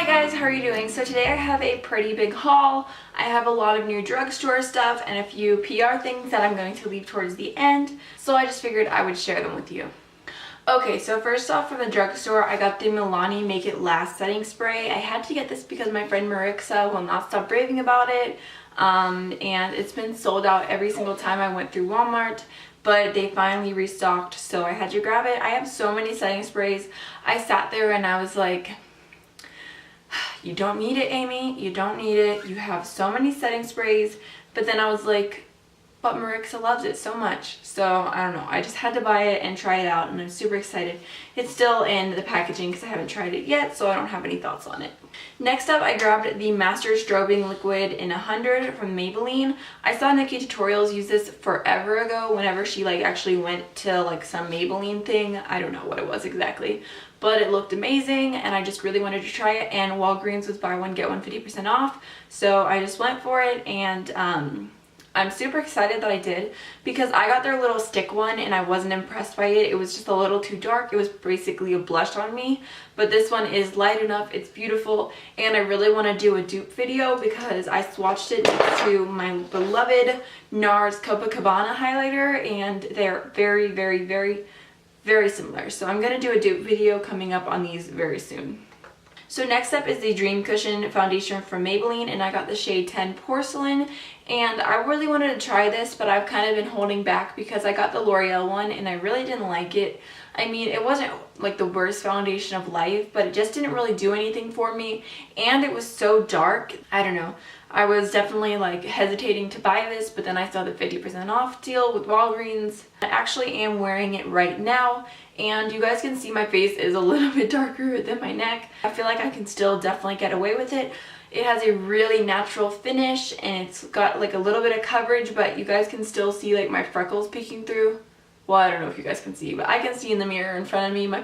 guys, how are you doing? So today I have a pretty big haul. I have a lot of new drugstore stuff and a few PR things that I'm going to leave towards the end. So I just figured I would share them with you. Okay, so first off from the drugstore, I got the Milani Make It Last Setting Spray. I had to get this because my friend Marixa will not stop raving about it. And it's been sold out every single time I went through Walmart. But they finally restocked, so I had to grab it. I have so many setting sprays. I sat there and I was like, you don't need it, Amy. You don't need it. You have so many setting sprays. But then I was like, but Marixa loves it so much. So I don't know. I just had to buy it and try it out, and I'm super excited. It's still in the packaging because I haven't tried it yet, so I don't have any thoughts on it. Next up, I grabbed the Master Strobing Liquid in 100 from Maybelline. I saw Nikki Tutorials use this forever ago whenever she actually went to some Maybelline thing. I don't know what it was exactly, but it looked amazing and I just really wanted to try it, and Walgreens was buy one get one 50% off, so I just went for it, and I'm super excited that I did because I got their little stick one and I wasn't impressed by it. It was just a little too dark. It was basically a blush on me, but this one is light enough. It's beautiful, and I really want to do a dupe video because I swatched it next to my beloved NARS Copacabana highlighter, and they're very, very, very, very similar. So I'm going to do a dupe video coming up on these very soon. So next up is the Dream Cushion foundation from Maybelline, and I got the shade 10 Porcelain, and I really wanted to try this, but I've kind of been holding back because I got the L'Oreal one and I really didn't like it. I mean, it wasn't the worst foundation of life, but it just didn't really do anything for me, and it was so dark. I don't know. I was definitely hesitating to buy this, but then I saw the 50% off deal with Walgreens. I actually am wearing it right now, and you guys can see my face is a little bit darker than my neck. I feel like I can still definitely get away with it. It has a really natural finish, and it's got a little bit of coverage, but you guys can still see my freckles peeking through. Well, I don't know if you guys can see, but I can see in the mirror in front of me my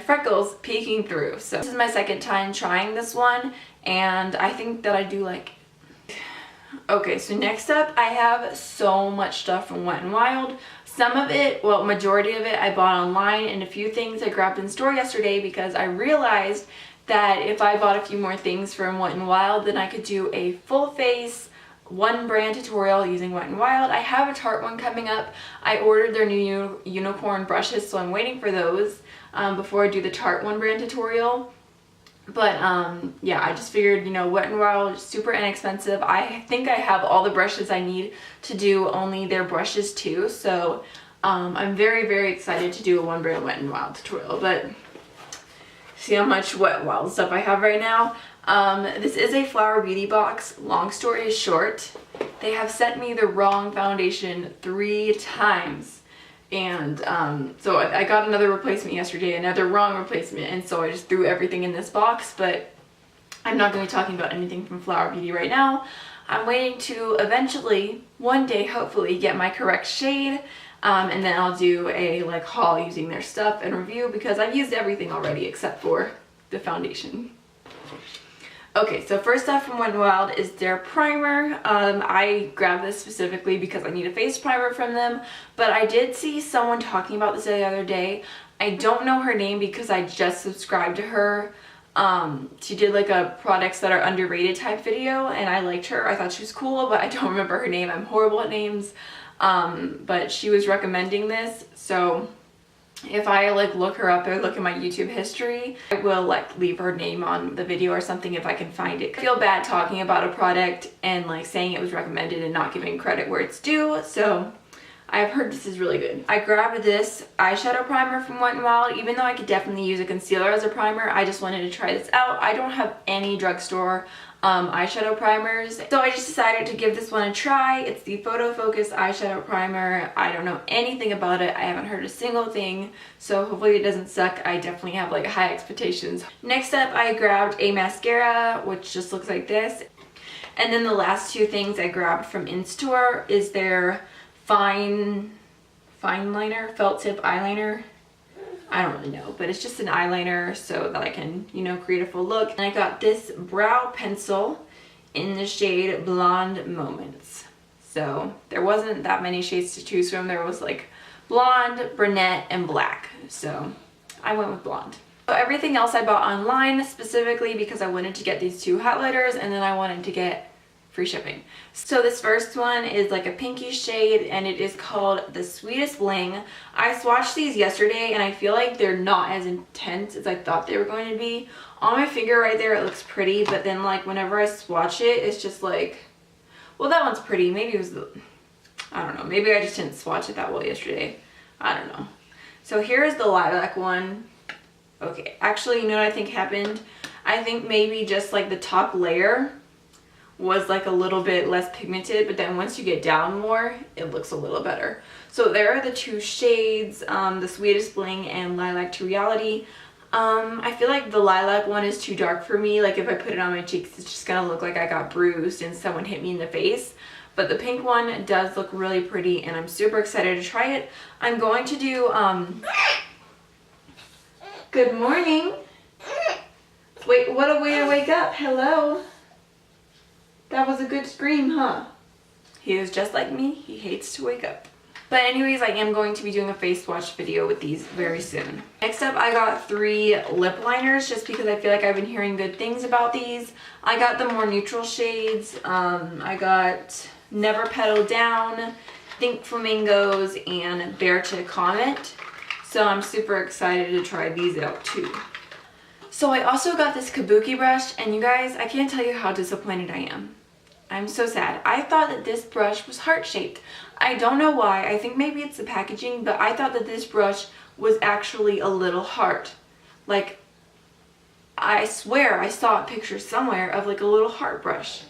freckles peeking through. So this is my second time trying this one, and I think that I do like it. Okay, so next up I have so much stuff from Wet n Wild. Some of it, well, majority of it I bought online, and a few things I grabbed in store yesterday because I realized that if I bought a few more things from Wet n Wild, then I could do a full face one brand tutorial using Wet n Wild. I have a Tarte one coming up. I ordered their new unicorn brushes, so I'm waiting for those before I do the Tarte one brand tutorial. But yeah, I just figured, Wet n Wild is super inexpensive. I think I have all the brushes I need to do only their brushes too, so I'm very, very excited to do a one brand Wet n Wild tutorial. But see how much Wet n Wild stuff I have right now. This is a Flower Beauty box. Long story short, they have sent me the wrong foundation 3 times. And so I got another replacement yesterday, another wrong replacement, and so I just threw everything in this box. But I'm not going to be talking about anything from Flower Beauty right now. I'm waiting to eventually, one day hopefully, get my correct shade, and then I'll do a haul using their stuff and review because I've used everything already except for the foundation. Okay, so first off from Wet n Wild is their primer. I grabbed this specifically because I need a face primer from them, but I did see someone talking about this the other day. I don't know her name because I just subscribed to her. She did a products that are underrated type video, and I liked her. I thought she was cool, but I don't remember her name. I'm horrible at names. But she was recommending this, so if I look her up or look at my YouTube history, I will leave her name on the video or something if I can find it. I feel bad talking about a product and saying it was recommended and not giving credit where it's due, so I've heard this is really good. I grabbed this eyeshadow primer from Wet n Wild. Even though I could definitely use a concealer as a primer, I just wanted to try this out. I don't have any drugstore eyeshadow primers, so I just decided to give this one a try. It's the Photo Focus eyeshadow primer. I don't know anything about it. I haven't heard a single thing, so hopefully it doesn't suck. I definitely have high expectations. Next up, I grabbed a mascara, which just looks like this. And then the last two things I grabbed from in-store is their fine liner, felt tip eyeliner. I don't really know, but it's just an eyeliner so that I can, create a full look. And I got this brow pencil in the shade Blonde Moments. So there wasn't that many shades to choose from. There was blonde, brunette, and black. So I went with blonde. So everything else I bought online specifically because I wanted to get these 2 highlighters and then I wanted to get free shipping. So this first one is like a pinky shade and it is called the Sweetest Bling. I swatched these yesterday and I feel like they're not as intense as I thought they were going to be. On my finger right there it looks pretty, but then like whenever I swatch it, it's just like, well, that one's pretty. Maybe it was the, I don't know, maybe I just didn't swatch it that well yesterday. I don't know. So here's the lilac one. Okay, actually, you know what I think happened? I think maybe just like the top layer was like a little bit less pigmented, but then once you get down more, it looks a little better. So there are the 2 shades, the Sweetest Bling and Lilac to Reality. I feel like the lilac one is too dark for me. Like if I put it on my cheeks, it's just gonna look like I got bruised and someone hit me in the face. But the pink one does look really pretty and I'm super excited to try it. I'm going to do, good morning. Wait, what a way to wake up. Hello. That was a good scream, huh? He is just like me. He hates to wake up. But anyways, I am going to be doing a face swatch video with these very soon. Next up, I got 3 lip liners just because I feel like I've been hearing good things about these. I got the more neutral shades. I got Never Petal Down, Think Flamingos, and Bear to Comment. So I'm super excited to try these out too. So I also got this Kabuki brush, and you guys, I can't tell you how disappointed I am. I'm so sad. I thought that this brush was heart-shaped. I don't know why. I think maybe it's the packaging, but I thought that this brush was actually a little heart. Like, I swear I saw a picture somewhere of like a little heart brush.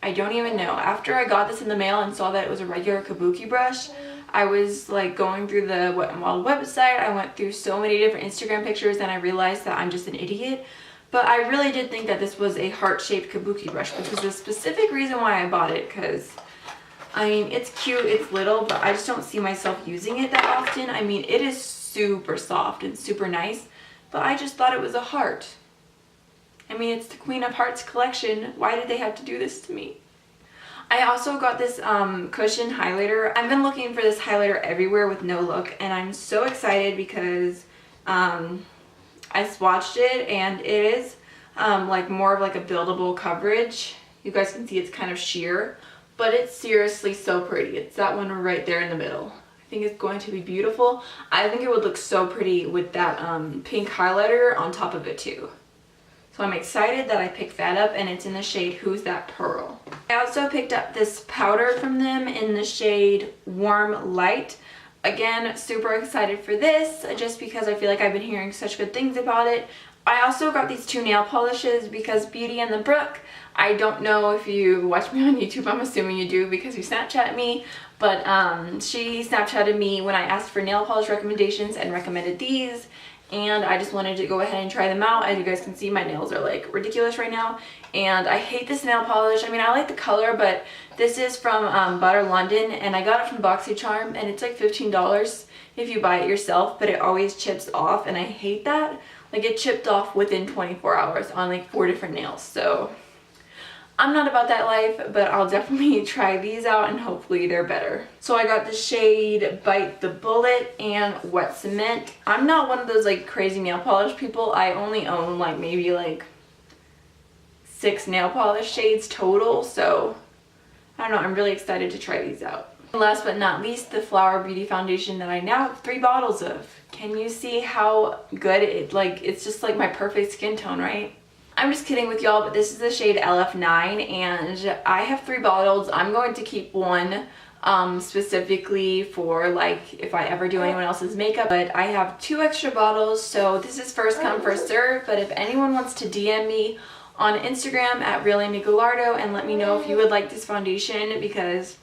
I don't even know. After I got this in the mail and saw that it was a regular Kabuki brush, I was like going through the Wet n Wild website. I went through so many different Instagram pictures and I realized that I'm just an idiot. But I really did think that this was a heart-shaped Kabuki brush, which was a specific reason why I bought it, because I mean, it's cute, it's little, but I just don't see myself using it that often. I mean, it is super soft and super nice, but I just thought it was a heart. I mean, it's the Queen of Hearts collection. Why did they have to do this to me? I also got this cushion highlighter. I've been looking for this highlighter everywhere with no look, and I'm so excited because I swatched it and it is like more of like a buildable coverage. You guys can see it's kind of sheer, but it's seriously so pretty. It's that one right there in the middle. I think it's going to be beautiful. I think it would look so pretty with that pink highlighter on top of it too. So I'm excited that I picked that up, and it's in the shade Who's That Pearl. I also picked up this powder from them in the shade Warm Light. Again, super excited for this just because I feel like I've been hearing such good things about it. I also got these 2 nail polishes because Beauty and the Brook, I don't know if you watch me on YouTube, I'm assuming you do because you Snapchat me, but she Snapchatted me when I asked for nail polish recommendations and recommended these, and I just wanted to go ahead and try them out. As you guys can see, my nails are like ridiculous right now, and I hate this nail polish. I mean, I like the color, but this is from Butter London, and I got it from BoxyCharm, and it's like $15 if you buy it yourself, but it always chips off, and I hate that. Like, it chipped off within 24 hours on like 4 different nails, so I'm not about that life, but I'll definitely try these out and hopefully they're better. So I got the shade Bite the Bullet and Wet Cement. I'm not one of those like crazy nail polish people. I only own like maybe like 6 nail polish shades total, so I don't know, I'm really excited to try these out. Last but not least, the Flower Beauty foundation that I now have 3 bottles of. Can you see how good it's just like my perfect skin tone, right? I'm just kidding with y'all, but this is the shade LF9 and I have 3 bottles. I'm going to keep one specifically for like if I ever do anyone else's makeup, but I have 2 extra bottles, so this is first come first serve. But if anyone wants to DM me on Instagram at realamygallardo and let me know if you would like this foundation, because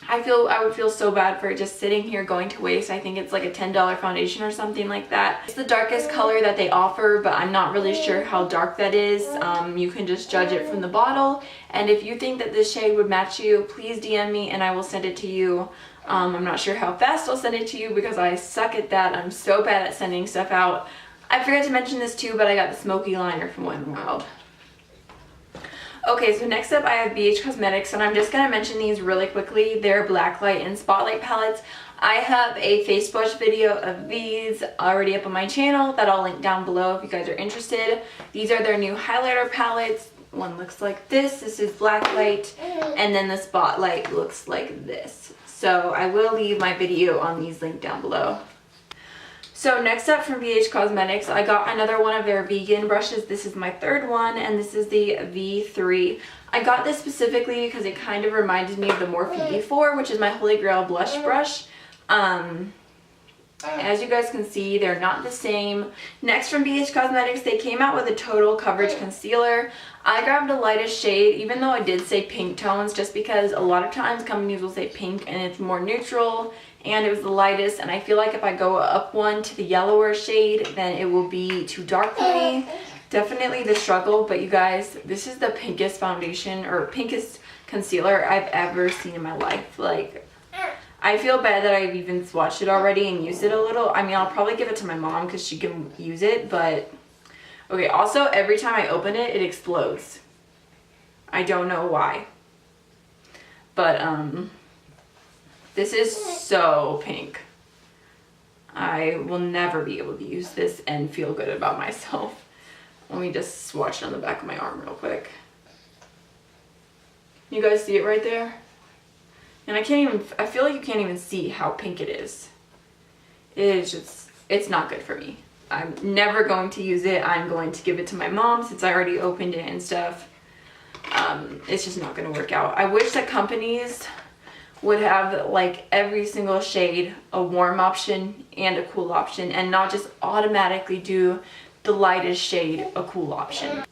I would feel so bad for it just sitting here going to waste. I think it's like a $10 foundation or something like that. It's the darkest color that they offer, but I'm not really sure how dark that is. You can just judge it from the bottle, and if you think that this shade would match you, please DM me and I will send it to you. I'm not sure how fast I'll send it to you because I suck at that. I'm so bad at sending stuff out. I forgot to mention this too, but I got the Smokey liner from Wet n Wild. Okay, so next up I have BH Cosmetics, and I'm just going to mention these really quickly. They're Blacklight and Spotlight palettes. I have a face brush video of these already up on my channel that I'll link down below if you guys are interested. These are their new highlighter palettes. One looks like this. This is Blacklight, and then the Spotlight looks like this. So I will leave my video on these linked down below. So next up from BH Cosmetics, I got another one of their vegan brushes. This is my third one, and this is the V3. I got this specifically because it kind of reminded me of the Morphe E4, which is my Holy Grail blush brush. As you guys can see, they're not the same. Next from BH Cosmetics, they came out with a total coverage concealer. I grabbed the lightest shade, even though I did say pink tones, just because a lot of times companies will say pink and it's more neutral, and it was the lightest, and I feel like if I go up one to the yellower shade, then it will be too dark for me. Definitely the struggle, but you guys, this is the pinkest foundation or pinkest concealer I've ever seen in my life. Like, I feel bad that I've even swatched it already and used it a little. I mean, I'll probably give it to my mom because she can use it, but okay. Also, every time I open it, it explodes. I don't know why, but this is so pink. I will never be able to use this and feel good about myself. Let me just swatch it on the back of my arm real quick. You guys see it right there? And I feel like you can't even see how pink it is. It is just, it's not good for me. I'm never going to use it. I'm going to give it to my mom since I already opened it and stuff. It's just not going to work out. I wish that companies would have like every single shade a warm option and a cool option, and not just automatically do the lightest shade a cool option.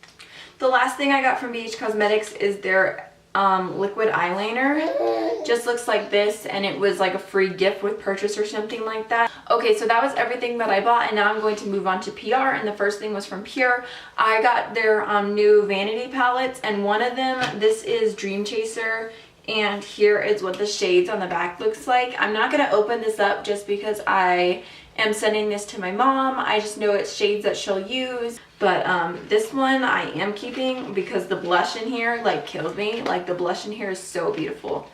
The last thing I got from BH Cosmetics is their liquid eyeliner. Just looks like this, and it was like a free gift with purchase or something like that. Okay, so that was everything that I bought, and now I'm going to move on to PR, and the first thing was from Pure. I got their new Vanity palettes, and one of them, this is Dream Chaser, and here is what the shades on the back looks like. I'm not going to open this up just because I am sending this to my mom. I just know it's shades that she'll use, but this one I am keeping because the blush in here like kills me. Like, the blush in here is so beautiful.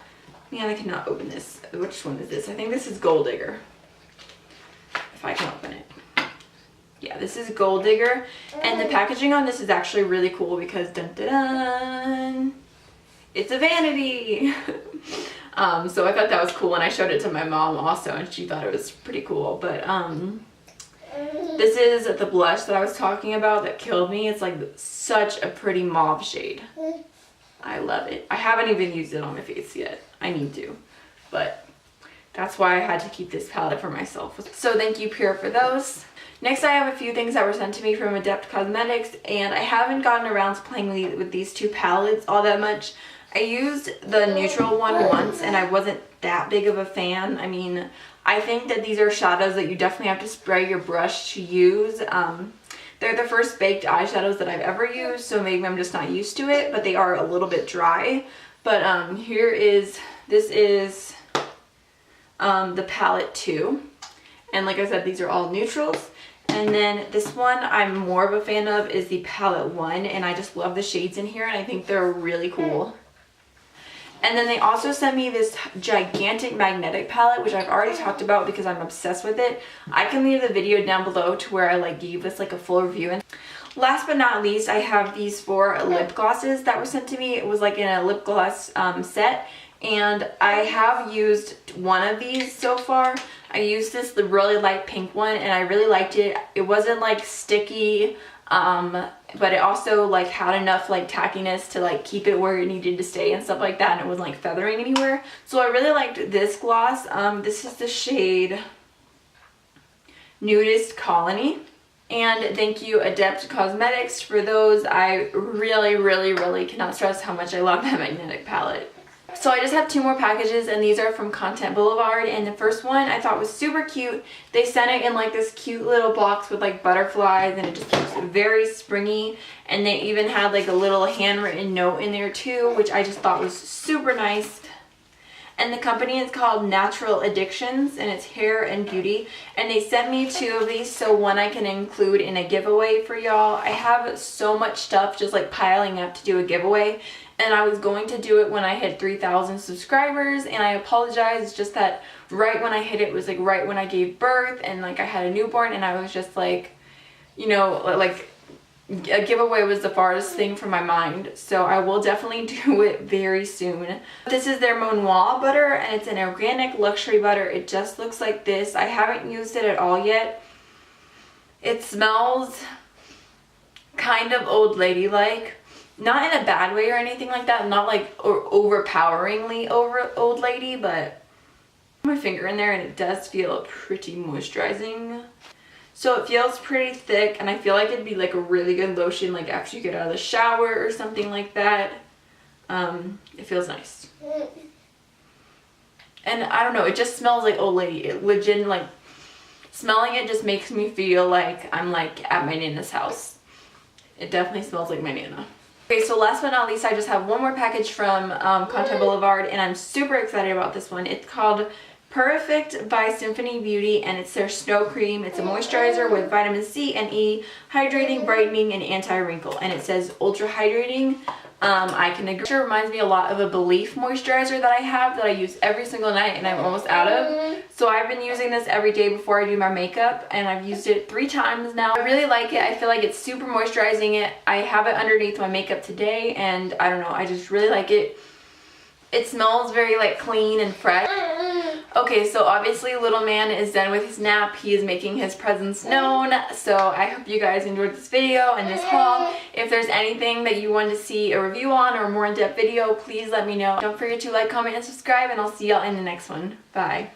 Man, I cannot open this. Which one is this? I think this is Gold Digger, if I can open it. Yeah, this is Gold Digger, and the packaging on this is actually really cool because dun dun dun, it's a vanity. So I thought that was cool, and I showed it to my mom also, and she thought it was pretty cool. But this is the blush that I was talking about that killed me. It's like such a pretty mauve shade. I love it. I haven't even used it on my face yet. I need to, but that's why I had to keep this palette for myself. So thank you, Pure, for those. Next, I have a few things that were sent to me from Adept Cosmetics, and I haven't gotten around to playing with these two palettes all that much. I used the neutral one once, and I wasn't that big of a fan. I mean, I think that these are shadows that you definitely have to spray your brush to use. They're the first baked eyeshadows that I've ever used, so maybe I'm just not used to it, but they are a little bit dry. But this is the palette 2. And like I said, these are all neutrals. And then this one I'm more of a fan of is the palette 1, and I just love the shades in here, and I think they're really cool. And then they also sent me this gigantic magnetic palette, which I've already talked about because I'm obsessed with it. I can leave the video down below to where I like gave this like a full review. And last but not least, I have these 4 lip glosses that were sent to me. It was like in a lip gloss set, and I have used one of these so far. I used the really light pink one, and I really liked it. It wasn't like sticky, but it also like had enough like tackiness to like keep it where it needed to stay and stuff like that, and it wasn't like feathering anywhere. So I really liked this gloss. This is the shade Nudist Colony. And thank you, Adept Cosmetics, for those. I really, really, really cannot stress how much I love that magnetic palette. So I just have 2 more packages, and these are from Content Boulevard, and the first one I thought was super cute. They sent it in like this cute little box with like butterflies, and it just looks very springy, and they even had like a little handwritten note in there too, which I just thought was super nice. and the company is called Natural Addictions, and it's hair and beauty, and they sent me 2 of these, so one I can include in a giveaway for y'all. I have so much stuff just like piling up to do a giveaway, and I was going to do it when I hit 3,000 subscribers, and I apologize. It's just that right when I hit it was like right when I gave birth, and like I had a newborn, and I was just like, you know, like a giveaway was the farthest thing from my mind, so I will definitely do it very soon. This is their Monoi Butter, and it's an organic luxury butter. It just looks like this. I haven't used it at all yet. It smells kind of old lady-like. Not in a bad way or anything like that. Not like overpoweringly old lady, but my finger in there and it does feel pretty moisturizing. So it feels pretty thick, and I feel like it'd be like a really good lotion like after you get out of the shower or something like that. It feels nice. And I don't know, it just smells like old lady. It legit, like, smelling it just makes me feel like I'm like at my Nana's house. It definitely smells like my Nana. Okay, so last but not least, I just have one more package from Content Boulevard, and I'm super excited about this one. It's called Perfect by Symphony Beauty, and it's their snow cream. It's a moisturizer with vitamin C and E, hydrating, brightening, and anti-wrinkle, and it says ultra hydrating. I can agree. It reminds me a lot of a Belief moisturizer that I have that I use every single night and I'm almost out of. So I've been using this every day before I do my makeup, and I've used it 3 times now. I really like it. I feel like it's super moisturizing. I have it underneath my makeup today, and I don't know, I just really like it. It smells very like clean and fresh. Okay, so obviously little man is done with his nap. He is making his presence known. So I hope you guys enjoyed this video and this haul. If there's anything that you want to see a review on or a more in-depth video, please let me know. Don't forget to like, comment, and subscribe, and I'll see y'all in the next one. Bye.